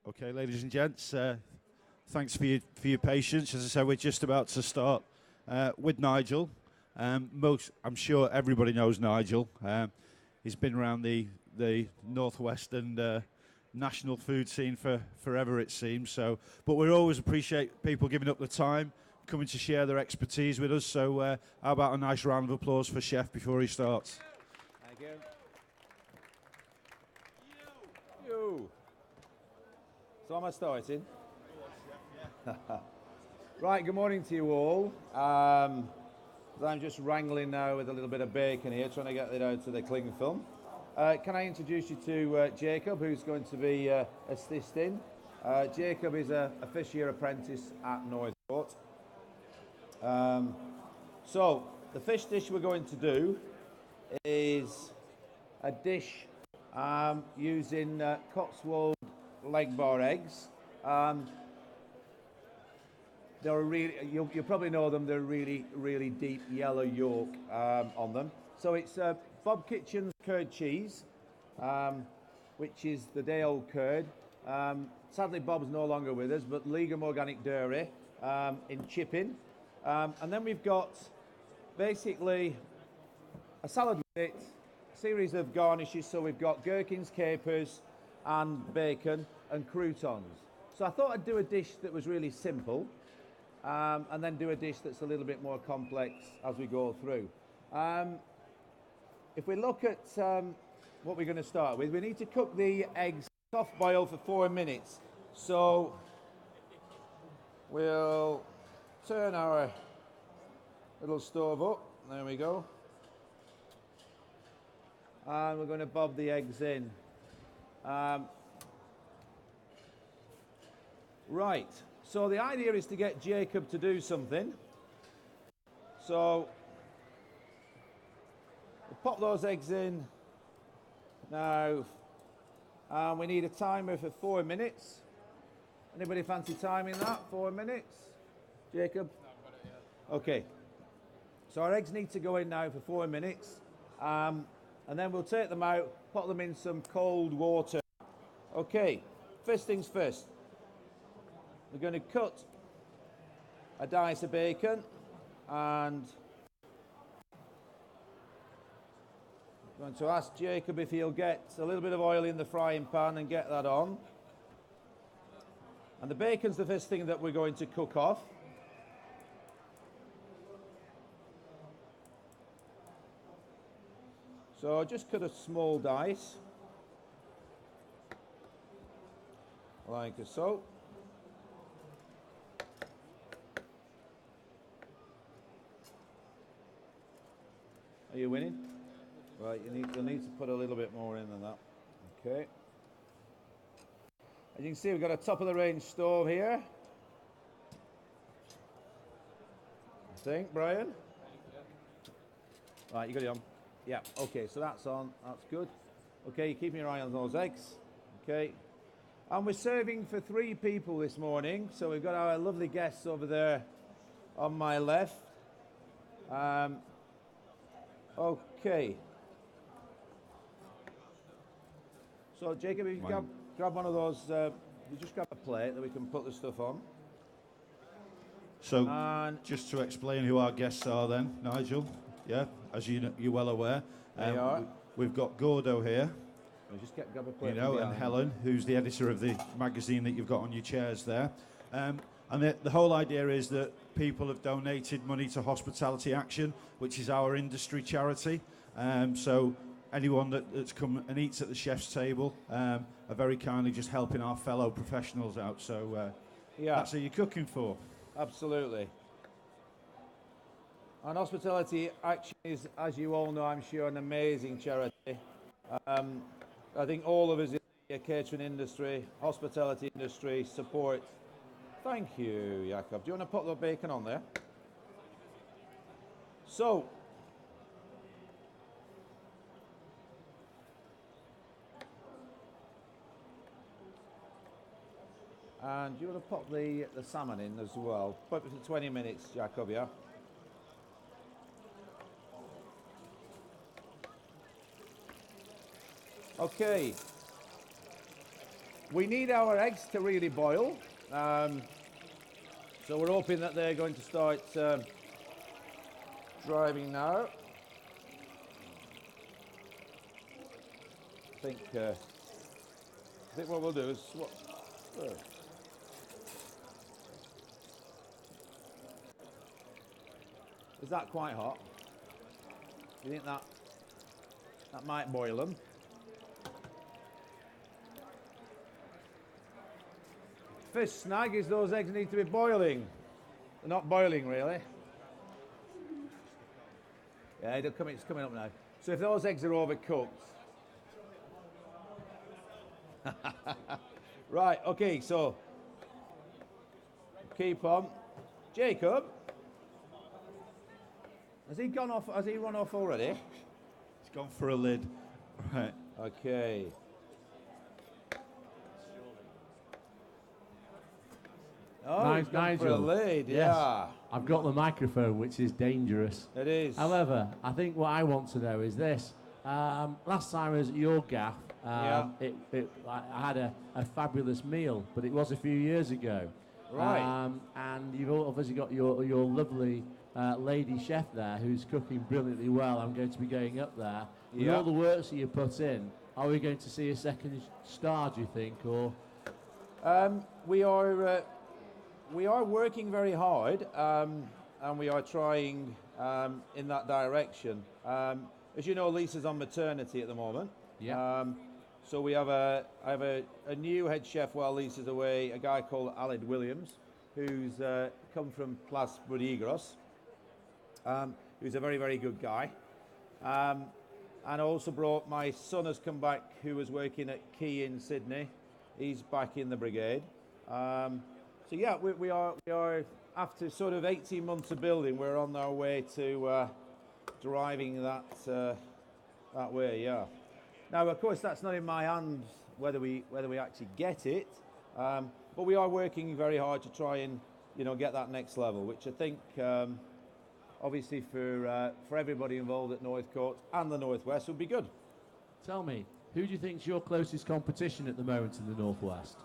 Okay, ladies and gents, thanks for your patience. As I said, we're just about to start with Nigel. I'm sure everybody knows Nigel. He's been around the northwest and national food scene for forever, it seems. So, but we always appreciate people giving up the time, coming to share their expertise with us. So, how about a nice round of applause for Chef before he starts? Thank you. You. So am I starting? Right, good morning to you all. I'm just wrangling now with a little bit of bacon here, trying to get it out to the cling film. Can I introduce you to Jacob, who's going to be assisting? Jacob is a fish-year apprentice at Northcote. So, the fish dish we're going to do is a dish using Cotswold leg bar eggs. They're really, you'll probably know them, they're really deep yellow yolk on them. So it's Bob Kitchen's curd cheese, which is the day old curd. Sadly Bob's no longer with us, but Legum Organic Dairy in chipping. And then we've got basically a salad with it, a series of garnishes. So we've got gherkins, capers and bacon and croutons. So I thought I'd do a dish that was really simple and then do a dish that's a little bit more complex as we go through. If we look at what we're going to start with, we need to cook the eggs soft boil for 4 minutes. So we'll turn our little stove up. There we go. And we're going to bob the eggs in. Right, so the idea is to get Jacob to do something. So we'll pop those eggs in now. We need a timer for 4 minutes. Anybody fancy timing that? 4 minutes? Jacob? No, I've got it, yeah. Okay. So our eggs need to go in now for 4 minutes. And then we'll take them out, put them in some cold water. Okay, first things first. We're going to cut a dice of bacon and I'm going to ask Jacob if he'll get a little bit of oil in the frying pan and get that on. And the bacon's the first thing that we're going to cook off. So just cut a small dice, like so. Are you winning? Right, you'll need to put a little bit more in than that. Okay. As you can see, we've got a top of the range stove here. I think, Brian? Right, you got it on. Yeah, okay, so that's on, that's good. Okay, you're keeping your eye on those eggs. Okay. And we're serving for 3 people this morning. So we've got our lovely guests over there on my left. Okay. So Jacob, if you grab one of those, you just grab a plate that we can put the stuff on. So, And just to explain who our guests are then, Nigel, yeah, as you're well aware, They are. we've got Gordo here, we'll just grab a plate. you know, from and behind. Helen, who's the editor of the magazine that you've got on your chairs there. And the whole idea is that people have donated money to Hospitality Action, which is our industry charity. So anyone that's come and eats at the chef's table are very kindly just helping our fellow professionals out. So Yeah, that's who you're cooking for. absolutely. And Hospitality Action is, as you all know, I'm sure, an amazing charity. I think all of us in the catering industry, hospitality industry, support. Thank you, Jakob. Do you want to put the bacon on there? So, and do you want to pop the salmon in as well? Put it for 20 minutes, Jakob, yeah? Okay. We need our eggs to really boil. So we're hoping that they're going to start driving now. I think what we'll do is is that quite hot? You think that might boil them? First snag is those eggs need to be boiling. They're not boiling really. Yeah, it's coming up now. So if those eggs are overcooked. Right, okay, so keep on. Jacob, has he gone off? Has he run off already? He's gone for a lid. Right. Okay. Oh, he's gone for a Nigel. lid, Yes. yeah. I've got the microphone, which is dangerous. It is. However, I think what I want to know is this. Last time I was at your gaff, I had a fabulous meal, but it was a few years ago. Right. And you've obviously got your lovely lady chef there who's cooking brilliantly well. I'm going to be going up there. With all the work that you put in, are we going to see a second star, do you think? Or we are working very hard, and we are trying in that direction. As you know, Lisa's on maternity at the moment. Yeah. So I have a new head chef while Lisa's away, a guy called Aled Williams, who's come from Plas Budigros, who's a very, very good guy. And I also brought my son has come back, who was working at Key in Sydney. He's back in the brigade. So yeah, we are after sort of 18 months of building, we're on our way to driving that way. Yeah. Now, of course, that's not in my hands whether we actually get it, but we are working very hard to try and get that next level, which I think obviously for everybody involved at Northcote and the Northwest would be good. tell me, who do you think's your closest competition at the moment in the Northwest?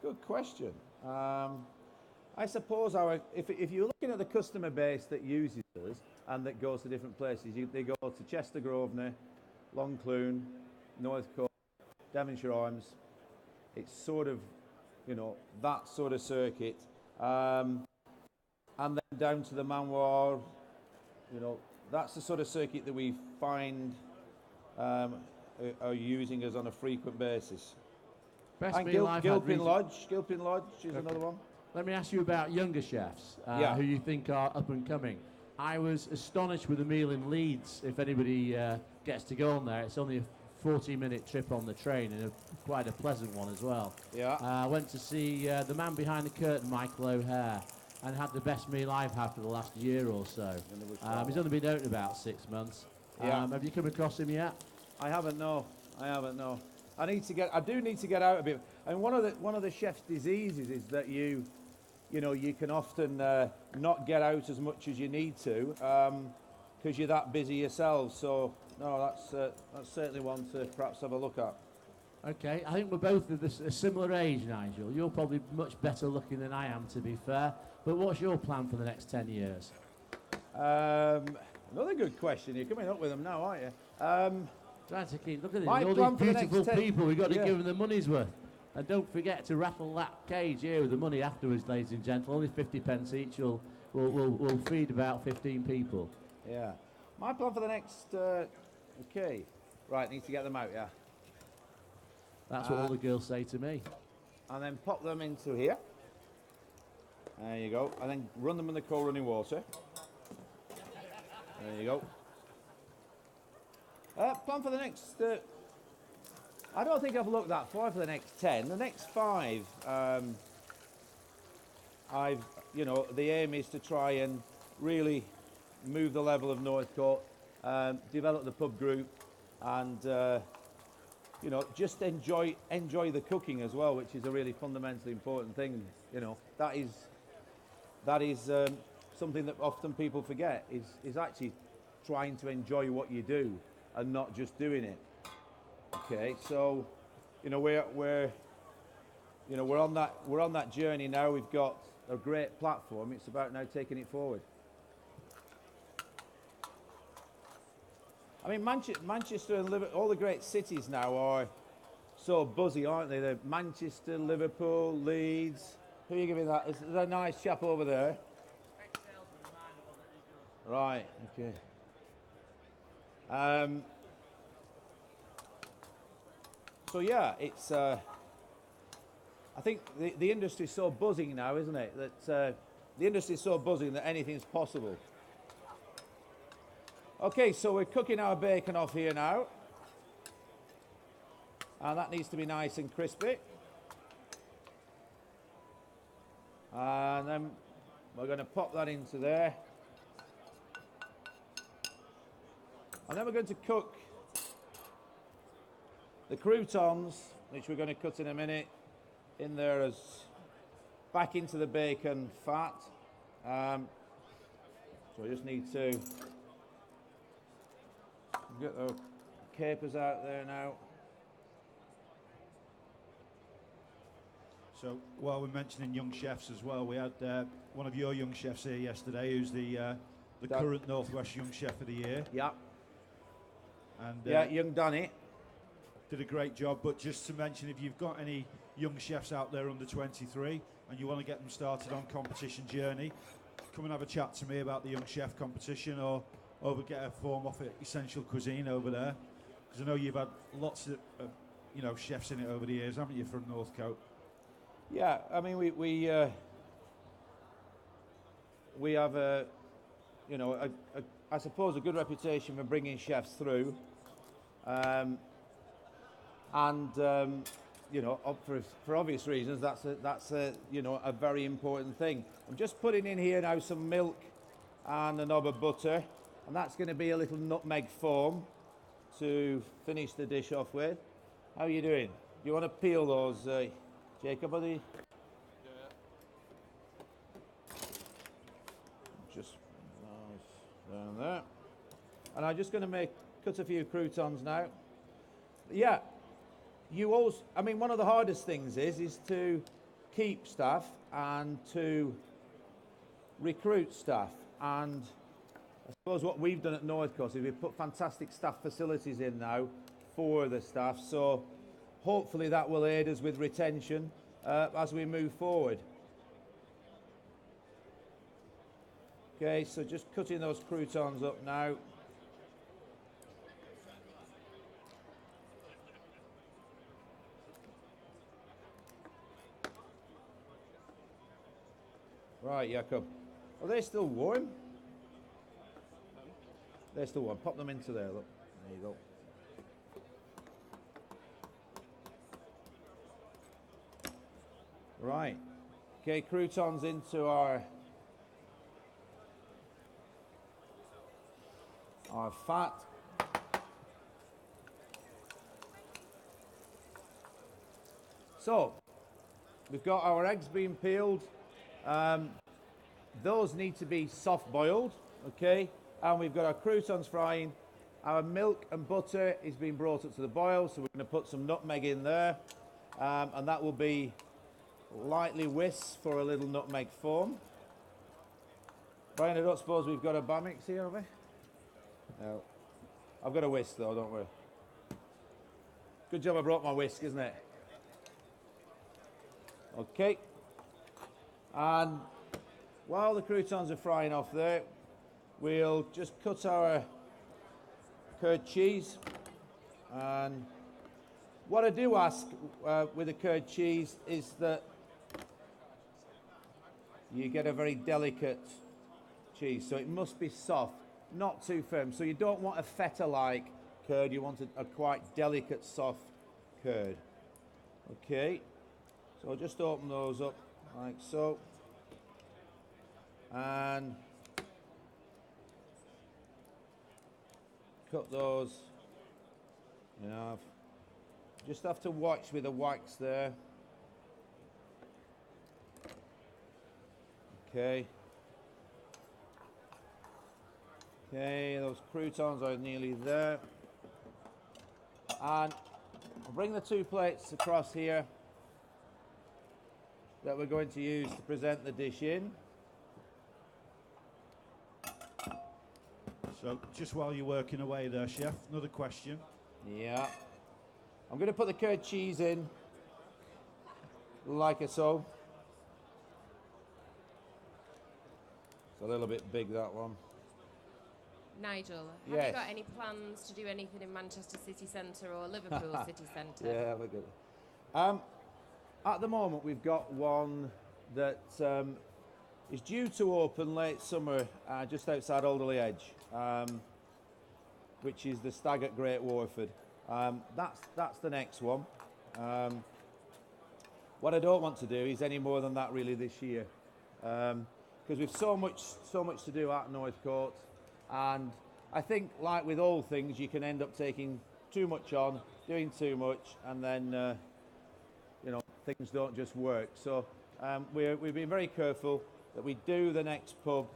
Good question. I suppose if you're looking at the customer base that uses us and that goes to different places, they go to Chester Grosvenor, Longcloon, Northcote, Devonshire Arms. It's sort of, that sort of circuit. And then down to the Manoir, that's the sort of circuit that we find are using us on a frequent basis. Best And meal I've had Gilpin Lodge is another one. Let me ask you about younger chefs who you think are up and coming. I was astonished with the meal in Leeds. If anybody gets to go on there, it's only a 40-minute trip on the train and quite a pleasant one as well. Yeah. I went to see the man behind the curtain, Michael Hare, and had the best meal I've had for the last year or so. He's only been out about 6 months. Yeah. Have you come across him yet? I haven't, no. I do need to get out a bit. And one of the chef's diseases is that you can often not get out as much as you need to because you're that busy yourself. So no, that's certainly one to perhaps have a look at. Okay, I think we're both of a similar age, Nigel. You're probably much better looking than I am, to be fair. But what's your plan for the next 10 years? Another good question. You're coming up with them now, aren't you? Trying to keep, look at this, My all plan these for the beautiful next 10 people, we've got to yeah. give them the money's worth. And don't forget to rattle that cage here with the money afterwards, ladies and gentlemen. Only 50 pence each will feed about 15 people. Yeah. My plan for the next, okay. Right, need to get them out, yeah. That's what all the girls say to me. And then pop them into here. There you go. And then run them in the cold running water. There you go. Plan for the next, I don't think I've looked that far for the next 10. The next 5, the aim is to try and really move the level of Northcote, develop the pub group, and just enjoy the cooking as well, which is a really fundamentally important thing. That is something that often people forget is actually trying to enjoy what you do and not just doing it. Okay, so you know we're on that journey now. We've got a great platform. It's about now taking it forward. I mean, Manchester and Liverpool, all the great cities now are so buzzy, aren't they? They're Manchester, Liverpool, Leeds. Who are you giving that? Is there a nice chap over there? Right, okay. So yeah, it's. I think the industry's so buzzing now, isn't it? That the industry's so buzzing that anything's possible. Okay, so we're cooking our bacon off here now, and that needs to be nice and crispy. And then we're going to pop that into there. And then we're going to cook the croutons, which we're going to cut in a minute, in there as back into the bacon fat. So I just need to get the capers out there now. So while we're mentioning young chefs as well, we had one of your young chefs here yesterday, who's the current Northwest Young Chef of the Year. Yeah. And Yeah, young Danny. did a great job. But just to mention, if you've got any young chefs out there under 23 and you want to get them started on competition journey, come and have a chat to me about the Young Chef competition, or get a form off at Essential Cuisine over there, because I know you've had lots of chefs in it over the years, haven't you, from Northcote? Yeah, I mean we have I suppose a good reputation for bringing chefs through, for obvious reasons that's a very important thing. I'm just putting in here now some milk and a knob of butter, and that's going to be a little nutmeg foam to finish the dish off with. How are you doing? Do you want to peel those, Jacob, buddy? Yeah. Just down there. And I'm just going to cut a few croutons now. Yeah, one of the hardest things is to keep staff and to recruit staff. And I suppose what we've done at Northcote is we've put fantastic staff facilities in now for the staff. So hopefully that will aid us with retention as we move forward. Okay, so just cutting those croutons up now. Right, Jacob. Are they still warm? They're still warm. Pop them into there, look. There you go. Right. Okay, croutons into our fat. So, we've got our eggs being peeled. Those need to be soft boiled, okay? And we've got our croutons frying. Our milk and butter is being brought up to the boil, so we're going to put some nutmeg in there. And that will be lightly whisked for a little nutmeg foam. Brian, I don't suppose we've got a bar mix here, have we? No. I've got a whisk though, don't worry. Good job I brought my whisk, isn't it? Okay. And while the croutons are frying off there, we'll just cut our curd cheese. And what I do ask with the curd cheese is that you get a very delicate cheese, so it must be soft, not too firm. So you don't want a feta-like curd, you want a quite delicate, soft curd. Okay, so I'll just open those up like so. And cut those in half. Just have to watch with the wax there. Okay. Okay, those croutons are nearly there. And I'll bring the 2 plates across here that we're going to use to present the dish in. So just while you're working away there, Chef, another question. Yeah. I'm going to put the curd cheese in like so. It's a little bit big, that one. Nigel, have Yes. you got any plans to do anything in Manchester City Centre or Liverpool City Centre? Yeah, we're good. At the moment, we've got one that is due to open late summer just outside Alderley Edge, which is the Stag at Great Warford. That's the next one. What I don't want to do is any more than that really this year, because we've so much to do at Northcote, and I think, like with all things, you can end up taking too much on, doing too much, and then things don't just work. So we've been very careful that we do the next pub,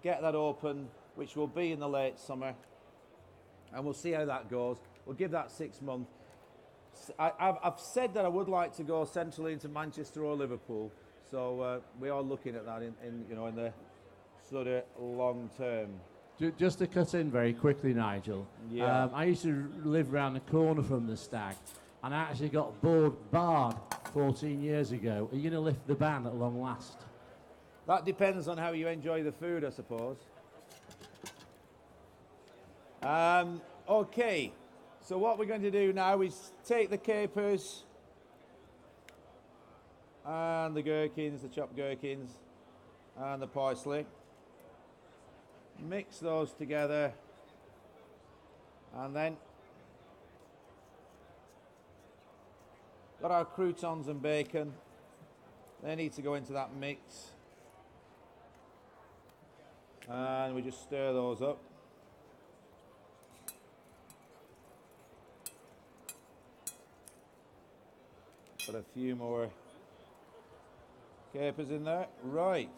get that open, which will be in the late summer, and we'll see how that goes. We'll give that 6 months. I've said that I would like to go centrally into Manchester or Liverpool, so we are looking at that in the sort of long term. Just to cut in very quickly, Nigel. Yeah. I used to live around the corner from the Stag, and I actually got barred 14 years ago. Are you going to lift the ban at long last? That depends on how you enjoy the food, I suppose. Okay, so what we're going to do now is take the capers and the gherkins, the chopped gherkins, and the parsley, mix those together, and then got our croutons and bacon. They need to go into that mix, and we just stir those up. Put a few more capers in there. Right.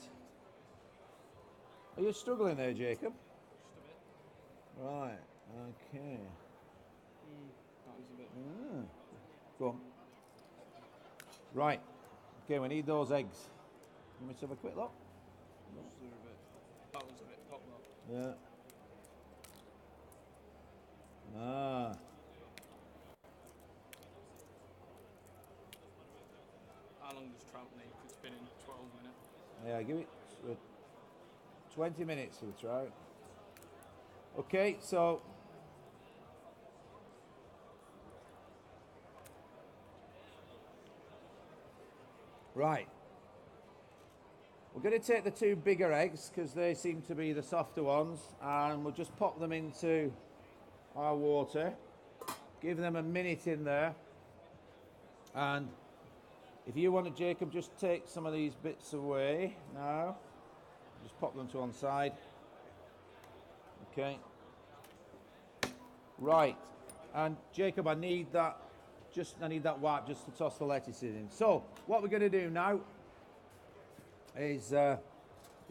Are you struggling there, Jacob? Just a bit. Right. Okay. That was a bit. Go on. Right. Okay, we need those eggs. Let me just have a quick look. That was a bit pop up. Yeah. Ah. How long does trout need? It's been in 12 minutes. Yeah, give it 20 minutes for the trout. Okay, so right. We're going to take the 2 bigger eggs because they seem to be the softer ones, and we'll just pop them into our water. Give them a minute in there, and if you want to, Jacob, just take some of these bits away now. Just pop them to one side. Okay. Right. And Jacob, I need that wipe just to toss the lettuces in. So what we're going to do now is we're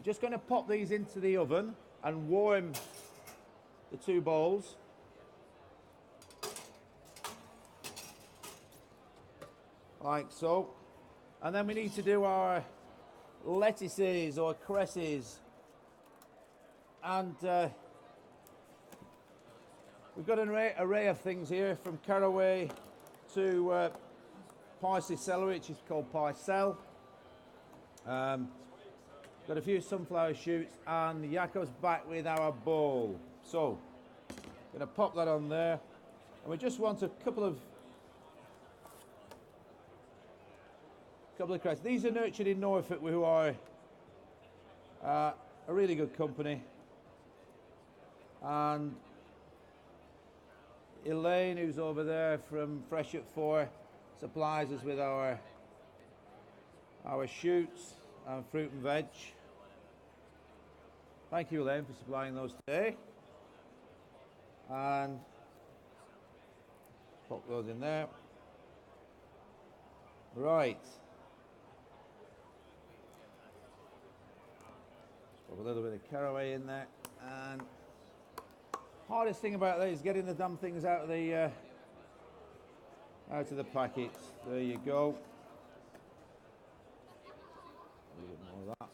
just going to pop these into the oven and warm the 2 bowls. Like so. And then we need to do our lettuces or cresses. And we've got an array of things here, from caraway to parsley celery, which is called parcel. Got a few sunflower shoots, and Jakob's back with our bowl. So, going to pop that on there. And we just want a couple of cresses. These are nurtured in Norfolk, who are a really good company. And Elaine, who's over there from Fresh at 4, supplies us with our shoots and fruit and veg. Thank you, Elaine, for supplying those today. And pop those in there. Right. Put a little bit of caraway in there. And hardest thing about that is getting the damn things out of out of the packets. There you go. A little bit more of that.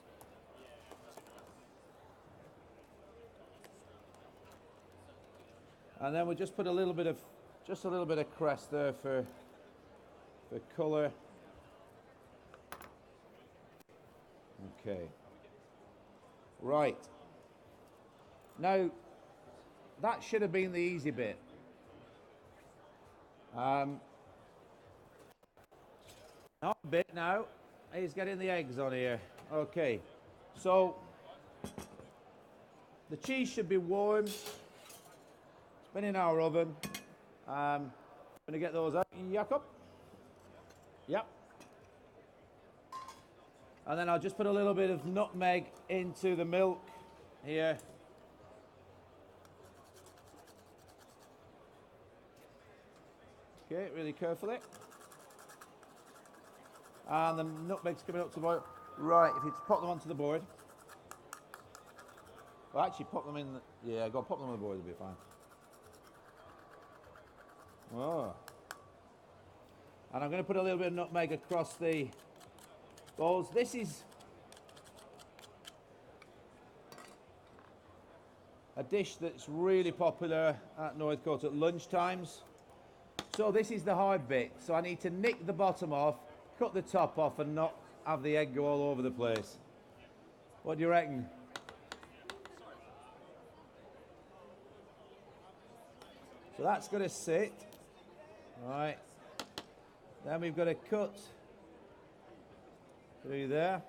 And then we'll just put a little bit of crest there for colour. Okay. Right. Now, that should have been the easy bit. Not a bit now. He's getting the eggs on here. Okay. So, the cheese should be warm. It's been in our oven. I'm going to get those out. Jakob? Yep. And then I'll just put a little bit of nutmeg into the milk here. Okay, really carefully. And the nutmeg's coming up to boil. Right, if you pop them onto the board. Well, actually, pop them in. Yeah, go on, pop them on the board, it'll be fine. Oh. And I'm going to put a little bit of nutmeg across the bowls. This is a dish that's really popular at Northcote at lunch times. So this is the hard bit. So I need to nick the bottom off, cut the top off, and not have the egg go all over the place. What do you reckon? So that's going to sit. Right. Then we've got to cut through there.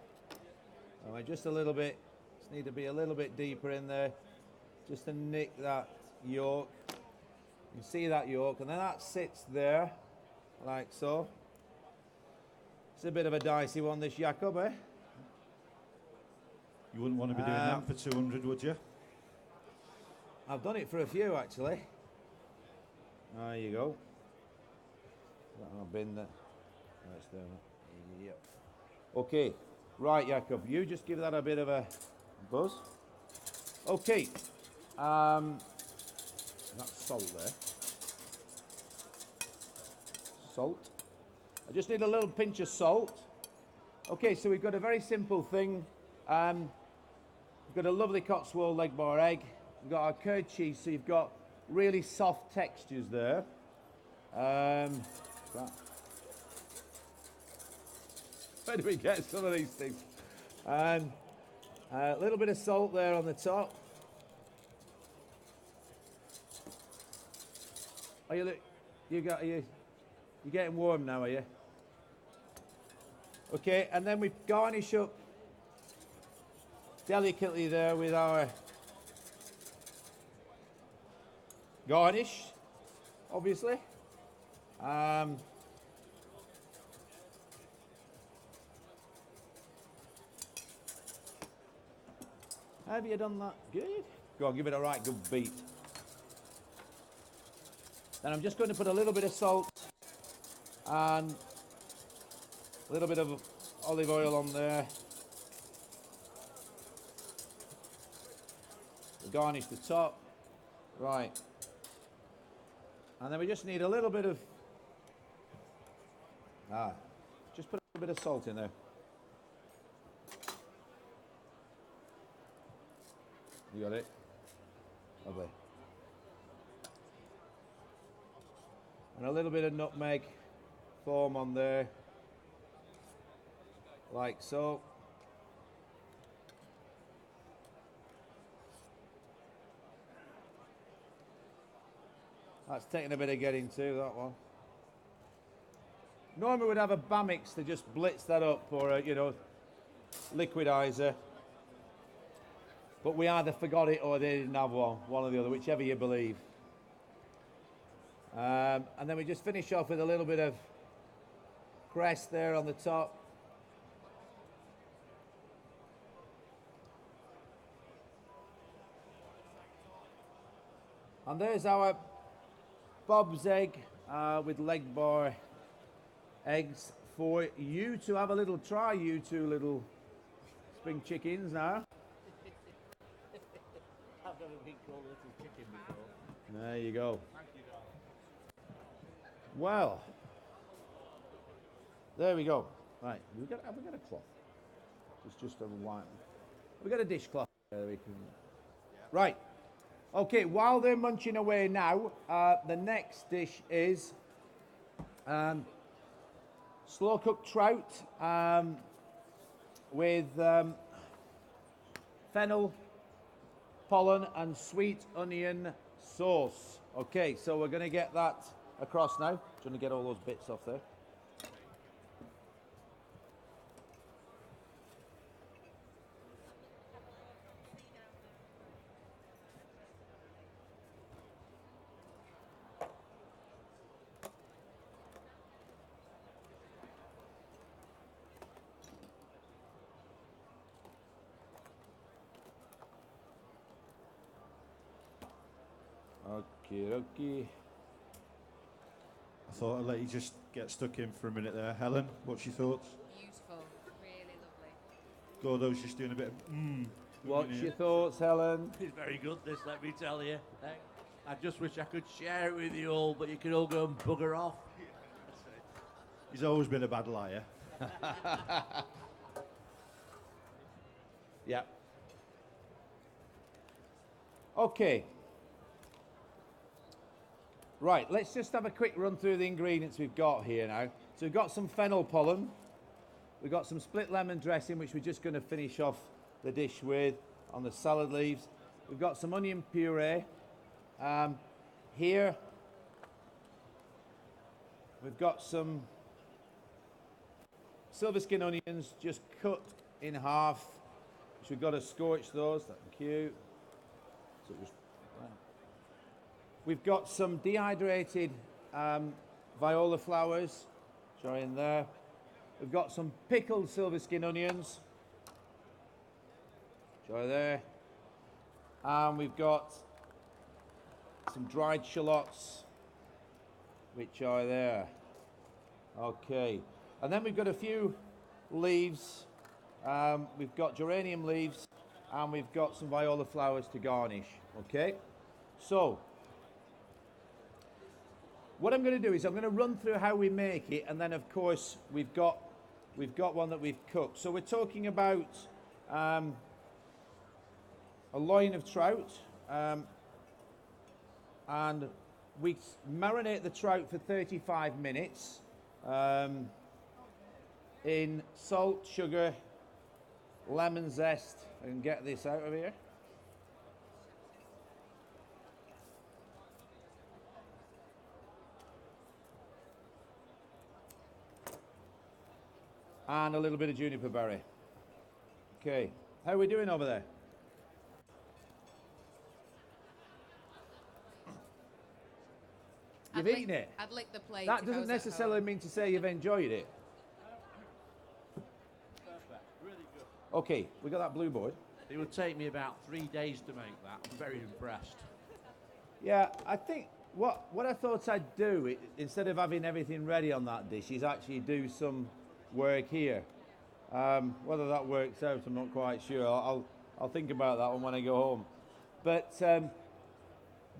And just a little bit, just need to be a little bit deeper in there, just to nick that yolk. You can see that yolk, and then that sits there, like so. It's a bit of a dicey one, this Jakob, eh? You wouldn't want to be doing that for 200, would you? I've done it for a few, actually. There you go. That'll bin there. That's there. Yep. Okay. Right, Jakob, you just give that a bit of a buzz. Okay. That's salt there. Salt. I just need a little pinch of salt. Okay, so we've got a very simple thing. We've got a lovely Cotswold leg bar egg. We've got our curd cheese, so you've got really soft textures there. Where do we get some of these things? A little bit of salt there on the top. Are you getting warm now, are you? Okay, and then we garnish up delicately there with our garnish, obviously. Have you done that? Good. Go on, give it a right good beat. Then I'm just going to put a little bit of salt and a little bit of olive oil on there. Garnish the top. Right. And then we just need a little bit of, just put a little bit of salt in there. You got it? Lovely. And a little bit of nutmeg foam on there, like so. That's taking a bit of getting to, that one. Normally we'd have a Bamix to just blitz that up, or a, liquidizer. But we either forgot it or they didn't have one or the other, whichever you believe. And then we just finish off with a little bit of crest there on the top. And there's our Bob's egg with leg bar eggs for you to have a little try, you two little spring chickens now. I've never been called a little chicken before. There you go. Well, There we go. Right, have we got a cloth? It's just a white. Have we got a dishcloth? We can... Right. Okay, while they're munching away now, the next dish is slow cooked trout with fennel, pollen and sweet onion sauce. Okay, so we're going to get that across now. Trying to get all those bits off there. Okay. I thought I'd let you just get stuck in for a minute there. Helen, what's your thoughts? Beautiful, really lovely. Gordo's just doing a bit of What's your thoughts, Helen? It's very good, this, let me tell you. I just wish I could share it with you all, but you can all go and bugger off. He's always been a bad liar. Yeah. Okay. Right, let's just have a quick run through the ingredients we've got here now. So we've got some fennel pollen. We've got some split lemon dressing, which we're just going to finish off the dish with on the salad leaves. We've got some onion puree. Here, we've got some silver skin onions just cut in half, which we've got to scorch those. Thank you. So just, we've got some dehydrated viola flowers, which are in there. We've got some pickled silver skin onions, which are there. And we've got some dried shallots, which are there. Okay. And then we've got a few leaves. We've got geranium leaves, and we've got some viola flowers to garnish. Okay. So, what I'm going to do is I'm going to run through how we make it, and then of course we've got one that we've cooked. So we're talking about a loin of trout, and we marinate the trout for 35 minutes in salt, sugar, lemon zest. I can get this out of here. And a little bit of juniper berry. Okay, how are we doing over there? You've eaten it? I'd lick the plate. That doesn't necessarily mean to say you've enjoyed it. Perfect, really good. Okay, we got that blue board. It would take me about 3 days to make that. I'm very impressed. Yeah, I think what I thought I'd do, instead of having everything ready on that dish, is actually do some work here. Whether that works out, I'm not quite sure. I'll think about that one when I go home. But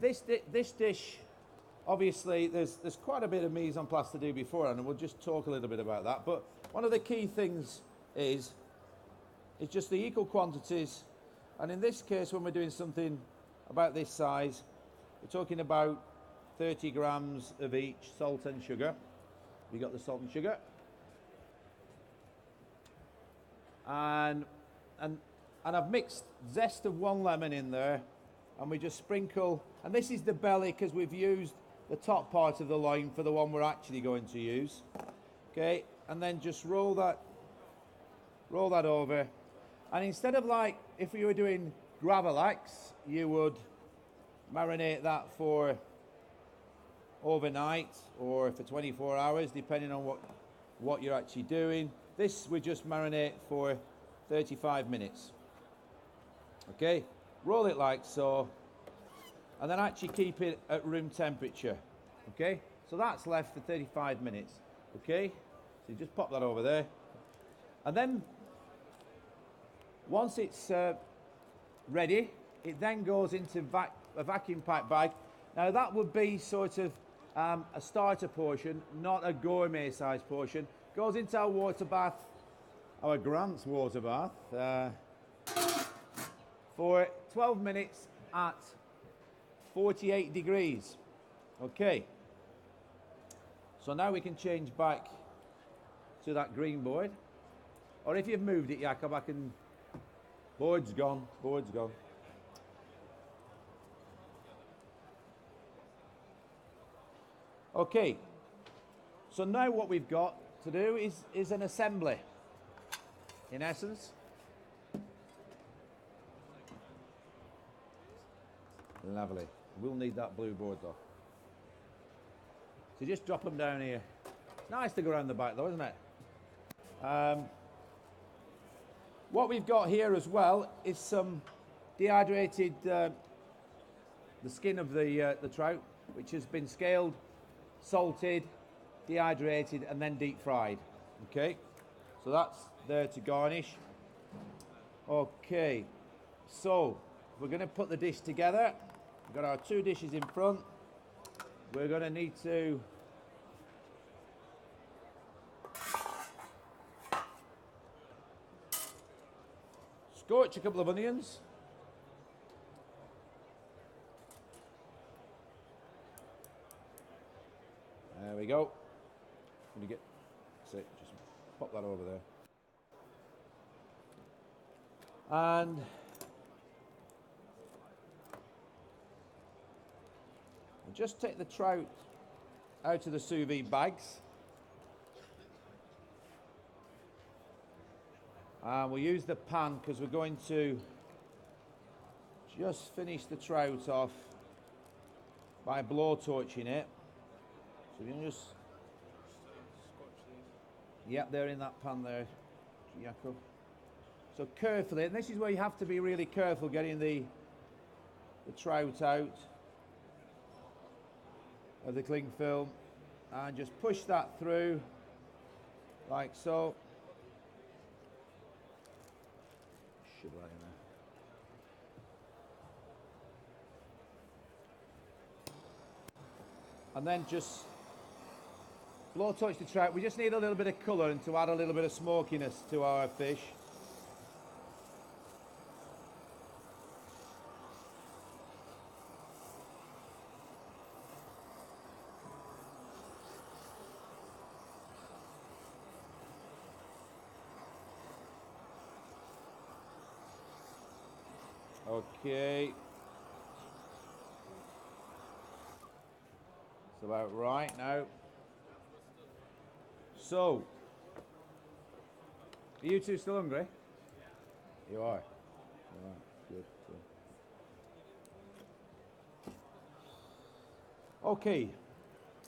this dish, obviously, there's quite a bit of mise en place to do beforehand, and we'll just talk a little bit about that. But one of the key things is just the equal quantities. And in this case, when we're doing something about this size, we're talking about 30 grams of each salt and sugar. We got the salt and sugar. And I've mixed zest of 1 lemon in there, and we just sprinkle, and this is the belly because we've used the top part of the loin for the one we're actually going to use. Okay, and then just roll that over, and instead of like if we were doing gravlax, you would marinate that for overnight or for 24 hours depending on what you're actually doing. This we just marinate for 35 minutes. Okay, roll it like so, and then actually keep it at room temperature. Okay, so that's left for 35 minutes. Okay, so you just pop that over there, and then once it's ready, it then goes into a vacuum packed bag. Now that would be sort of a starter portion, not a gourmet size portion. Goes into our water bath, our Grant's water bath, for 12 minutes at 48 degrees. Okay. So now we can change back to that green board. Or if you've moved it, Jakob, I can... Board's gone, board's gone. Okay. So now what we've got to do is an assembly, in essence. Lovely. We'll need that blue board though. So just drop them down here. It's nice to go around the back though, isn't it? What we've got here as well is some dehydrated, the skin of the trout, which has been scaled, salted, dehydrated, and then deep fried. Okay, so that's there to garnish. Okay, so we're going to put the dish together. We've got our two dishes in front. We're going to need to scorch a couple of onions. There we go. When you get, that's it, just pop that over there. And just take the trout out of the sous vide bags. And we'll use the pan because we're going to just finish the trout off by blow torching it. So you can just... Yep, they're in that pan there, Jakob. So carefully, and this is where you have to be really careful getting the trout out of the cling film, and just push that through like so. Should right in there. And then just blow torch the trout. We just need a little bit of colour and to add a little bit of smokiness to our fish. Okay. It's about right now. So, are you two still hungry? You are. You are. Good. Okay.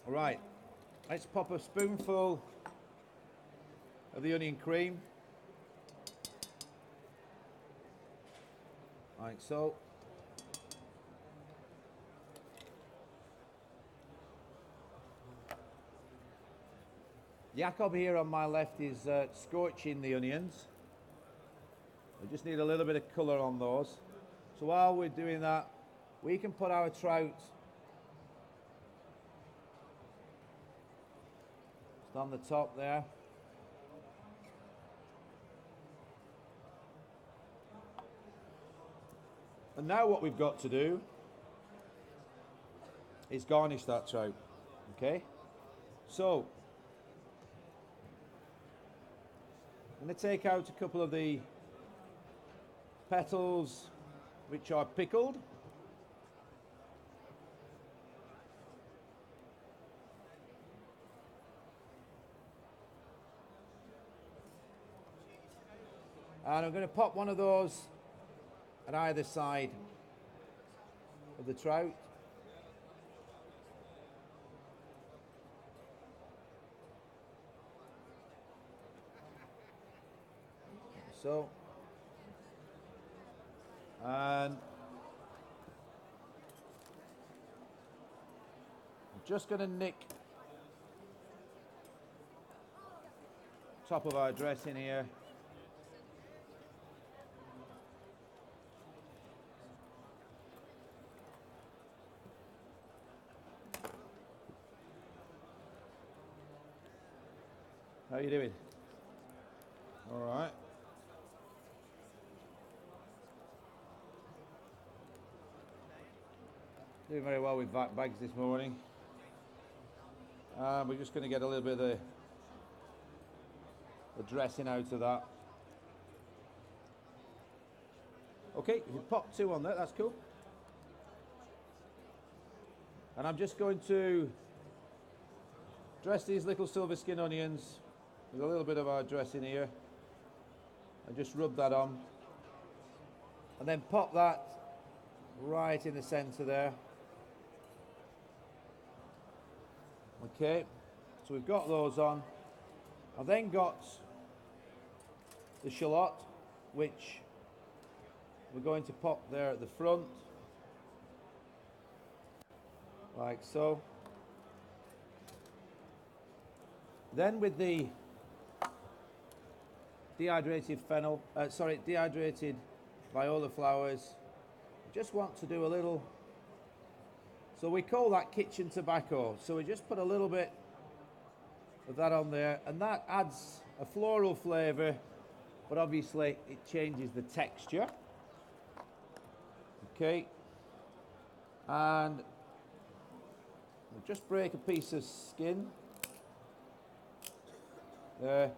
Right. Let's pop a spoonful of the onion cream. Like so. Jakob here on my left is scorching the onions. We just need a little bit of colour on those. So while we're doing that, we can put our trout just on the top there. And now what we've got to do is garnish that trout, okay? So, I'm going to take out a couple of the petals which are pickled. And I'm going to pop one of those at either side of the trout. So, and I'm just going to nick top of our dressing here. How are you doing? All right. Doing very well with bags this morning. We're just going to get a little bit of the dressing out of that. Okay, if you pop 2 on there, that's cool. And I'm just going to dress these little silver skin onions with a little bit of our dressing here. And just rub that on. And then pop that right in the centre there. Okay, so we've got those on. I've then got the shallot, which we're going to pop there at the front, like so. Then with the dehydrated dehydrated viola flowers, just want to do a little, so we call that kitchen tobacco. So we just put a little bit of that on there, and that adds a floral flavour, but obviously it changes the texture. Okay, and we'll just break a piece of skin there.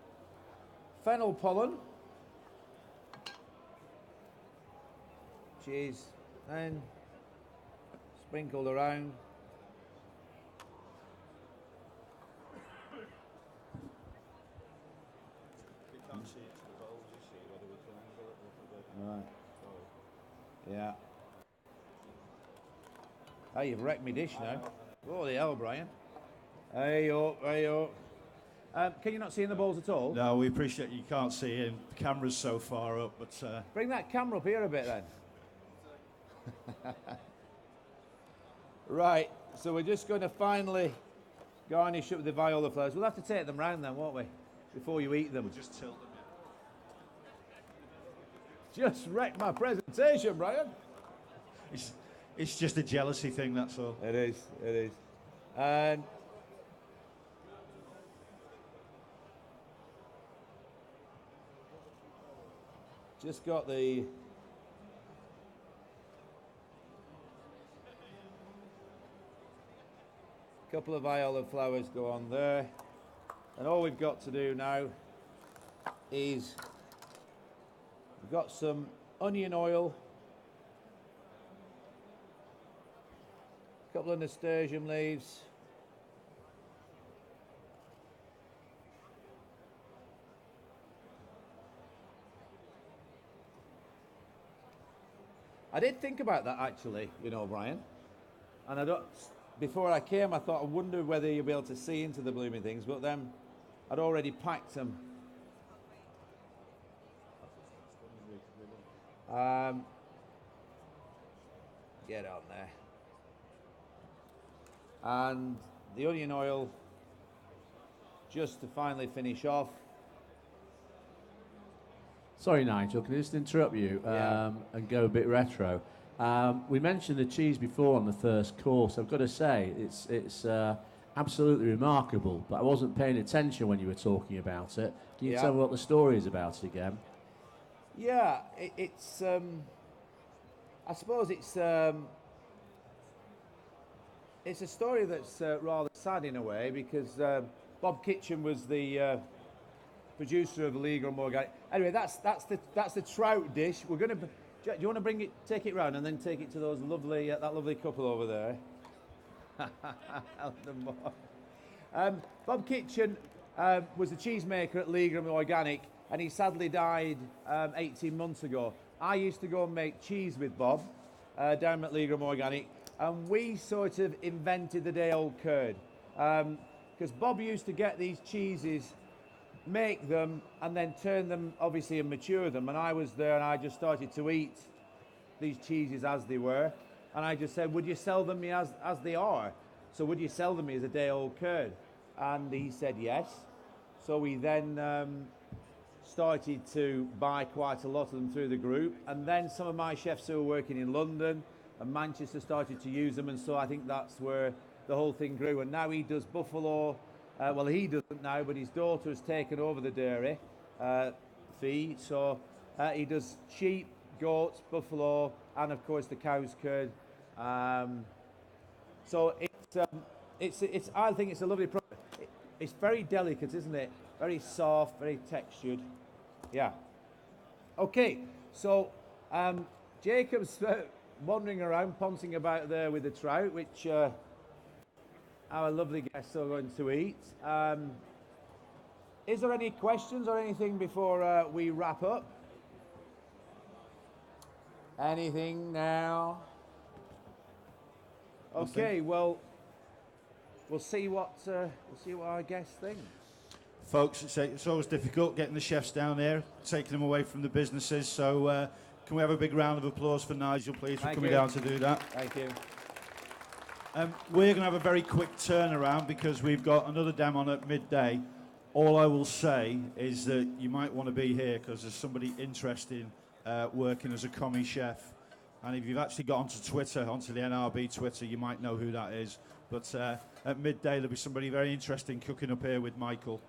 Fennel pollen, which is then sprinkled around. You can't see it to the bowls, you see, whether we can angle it a little bit. Right. Yeah. Oh, you've wrecked me dish now. Holy hell, Brian. Hey up, hey up. Can you not see in the bowls at all? No, we appreciate you can't see it. The camera's so far up, but Bring that camera up here a bit then. Right, so we're just going to finally garnish up the viola flowers. We'll have to take them round then, won't we? Before you eat them. we'll just tilt them. Just wrecked my presentation, Brian. It's just a jealousy thing, that's all. It is, it is. And just got the couple of viola flowers go on there. And all we've got to do now is we've got some onion oil, a couple of nasturtium leaves, I did think about that actually, you know, Brian, and I don't, before I came I thought I wonder whether you'd be able to see into the blooming things, but then I'd already packed them. Get on there. And the onion oil, just to finally finish off. Sorry, Nigel, can I just interrupt you Yeah. and go a bit retro? We mentioned the cheese before on the first course. I've got to say, it's absolutely remarkable, but I wasn't paying attention when you were talking about it. Can you Yeah. tell me what the story is about it again? Yeah, it's. I suppose it's a story that's rather sad in a way, because Bob Kitchen was the producer of Legal and Morgan. Anyway, that's the trout dish. We're going to. Do you want to take it round and then take it to those lovely that lovely couple over there? Bob Kitchen was the cheesemaker at Legal and Organic, and he sadly died 18 months ago. I used to go and make cheese with Bob down at Legal and Organic, and we sort of invented the day-old curd, because Bob used to get these cheeses, make them, and then turn them, obviously, and mature them. And I was there, and I just started to eat these cheeses as they were, and I just said, would you sell them me as they are? So would you sell them me as a day-old curd? And he said yes. So we then started to buy quite a lot of them through the group, and then some of my chefs who were working in London and Manchester started to use them, and so I think that's where the whole thing grew. And now he does buffalo, Well, he doesn't now, but his daughter has taken over the dairy fee. So he does sheep, goats, buffalo, and of course the cow's curd. So it's. I think it's a lovely product. It's very delicate, isn't it? Very soft, very textured. Yeah. Okay. So Jacob's wandering around, pouncing about there with the trout, which our lovely guests are going to eat. Is there any questions or anything before we wrap up? Anything now? Okay, well, we'll see what our guests think. Folks, it's always difficult getting the chefs down here, taking them away from the businesses. So can we have a big round of applause for Nigel, please, for coming down to do that? Thank you. We're going to have a very quick turnaround because we've got another dam on at midday. All I will say is that you might want to be here because there's somebody interested in working as a commie chef. And if you've actually got onto Twitter, onto the NRB Twitter, you might know who that is. But at midday, there'll be somebody very interesting cooking up here with Michael.